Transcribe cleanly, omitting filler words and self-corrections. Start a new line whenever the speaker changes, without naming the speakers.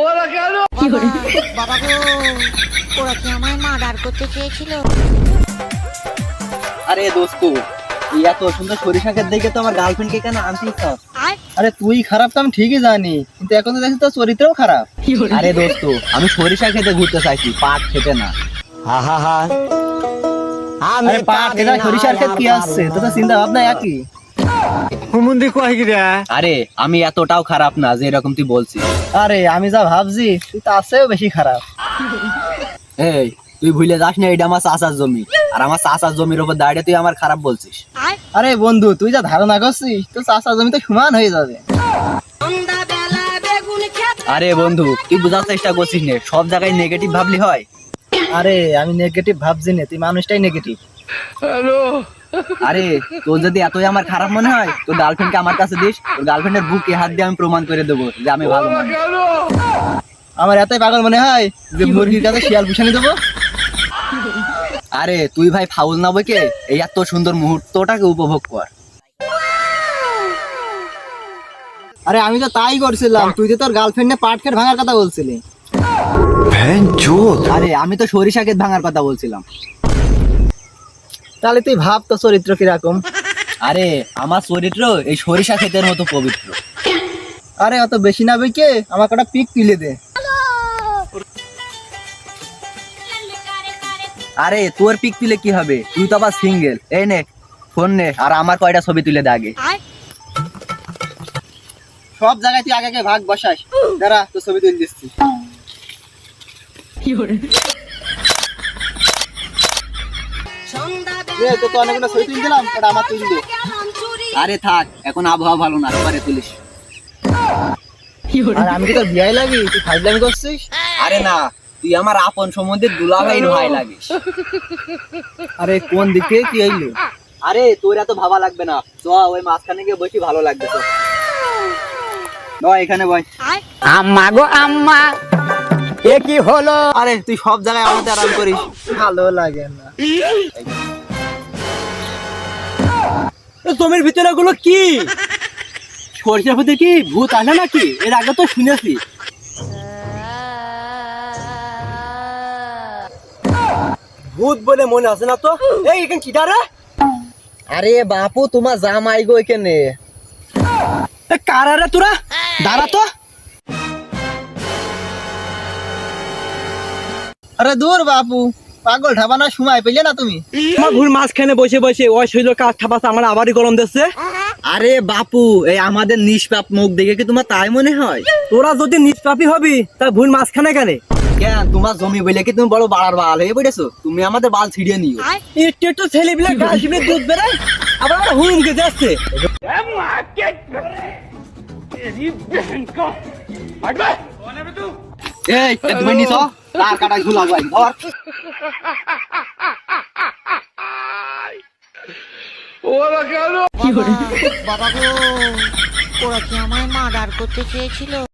ওরা কেন?
বাবা গো, ওরা কি আমায় মার্ডার করতে চেয়েছিল?
আরে দোস্ত, এই এত সুন্দর সরিষা ক্ষেত দেখে তো আমার গার্লফ্রেন্ডকে কেন আনছিস?
আরে তুই খারাপ তো আমি ঠিকই জানি, কিন্তু এখন তো দেখছি তোর চরিত্রও খারাপ।
আরে দোস্ত, আমি সরিষা খেতে ঘুরতে চাইছি, পাট খেতে না।
আরে পাট খেতে সরিষার ক্ষেত কি আসছে, তোর তো চিন্তা ভাবনা একই।
আরে আমি এতটাও খারাপ না যে এরকম তুই বলছিস।
আরে আমি যা ভাবছি তুই তো আসছেও বেশি খারাপ।
এই তুই ভুলে যাস না, এটা আমার চাচার জমি, আর আমার চাচার জমির উপর দাঁড়িয়ে তুই আমার খারাপ বলছিস।
আরে বন্ধু, তুই যা ধারণা করছিস তোর চাষা জমি তো সমান হয়ে যাবে।
আরে বন্ধু, তুই বোঝার চেষ্টা করছিস না, সব জায়গায় নেগেটিভ ভাবলি হয়?
আরে আমি নেগেটিভ ভাবছি না, তুই মানুষটাই নেগেটিভ।
আরে তোর যদি এতই আমার খারাপ মনে হয়, তোর গার্লফ্রেন্ডকে আমার কাছে দিস, তোর গার্লফ্রেন্ডের বুকে হাত দিয়ে আমি প্রমাণ করে দেবো যে আমি ভালো মানুষ।
আমার এতই পাগল মনে হয় যে মুরগির কাছে শিয়াল পুষানি দেবো।
আরে তুই ভাই ফাউল না বইকে এই এত সুন্দর মুহূর্তটাকে উপভোগ কর।
আরে আমি তো তাই করছিলাম, তুই তো তোর গার্লফ্রেন্ডে পাট খেট ভাঙার কথা বলছিলি।
আরে আমি তো সরিষা ক্ষেত ভাঙার কথা বলছিলাম।
তাহলে তুই ভাব তো চরিত্র কিরকম।
আরে আমার চরিত্র এই সরিষা ক্ষেতের মতো পবিত্র।
আরে অত বেশি না বইকে আমাকে একটা পিক তুলে দে।
আরে তোর পিক তুলে কি হবে, তুই তো আবার সিঙ্গেল। এই নে ফোন নে, আর আমার কয়টা ছবি তুলে দে আগে।
সব জায়গায় তুই আগে আগে ভাগ বসাস, দাঁড়া তোর ছবি তুলে দিচ্ছি। তো অনেকগুলো ছবি তুলে দিলাম, ওটা আমার তুলে দে।
আরে থাক, এখন আবহাওয়া ভালো না, পরে তুলিস।
আর আমি কি তোর বিয়াই লাগি, তুই ফাইজলামি করছিস?
আরে না, তুই আমার আপন সম্বন্ধে দুলাভাইয়ের ভাই লাগিস।
আরে কোন দিকে কি হইলো?
আরে তোর এত ভাবা লাগবে না, চ ওই মাঝখানে গিয়ে বসি, ভালো লাগবে তো। এখানে বয়।
আম্মা গো আম্মা, এ কি হলো?
আরে তুই সব জায়গায় আমাদের আরাম করিস, ভালো লাগে না।
জমির ভিতরে গুলো কি সরিষার প্রতি কি ভূত আসে নাকি? এর আগে তো শুনেছি। ভূত বলে মনে আছে না তো। এই এখানে কি দাঁড়া?
আরে বাপু, তোমার জামাই গো এখানে।
কারা রে তোরা? দাঁড়া তো।
আরে দূর বাপু, পাগল ঠাবানোর সময় পেলে না তুমি?
আমার ভুল মাঝখানে বসে বসে ওই শৈল কাজ ঠাপাস আমার আবারই গরম দিচ্ছে। আরে বাপু, এই আমাদের নিষ্পাপ মুখ দেখে কি তোমার তাই মনে হয়? তোরা যদি নিষ্পাপই হবি তা ভুল মাঝখানে কেন? কেন তোমার জমি বলে কি তুমি বড় বাড়ার বাল হয়ে পড়েছো? তুমি আমাদের বাল ছিড়িয়ে নিও। একটু একটু ছেলে বিলে ঘাস বিলে দুধ বেড়ায়, আবার আমরা হুমকে যাচ্ছে। এই তুমি নিছো তার কাটা ঝুলা যাই ধর।
ওরা কেন?
বাবা গো, ওরা কি আমায় মার্ডার করতে চেয়েছিল?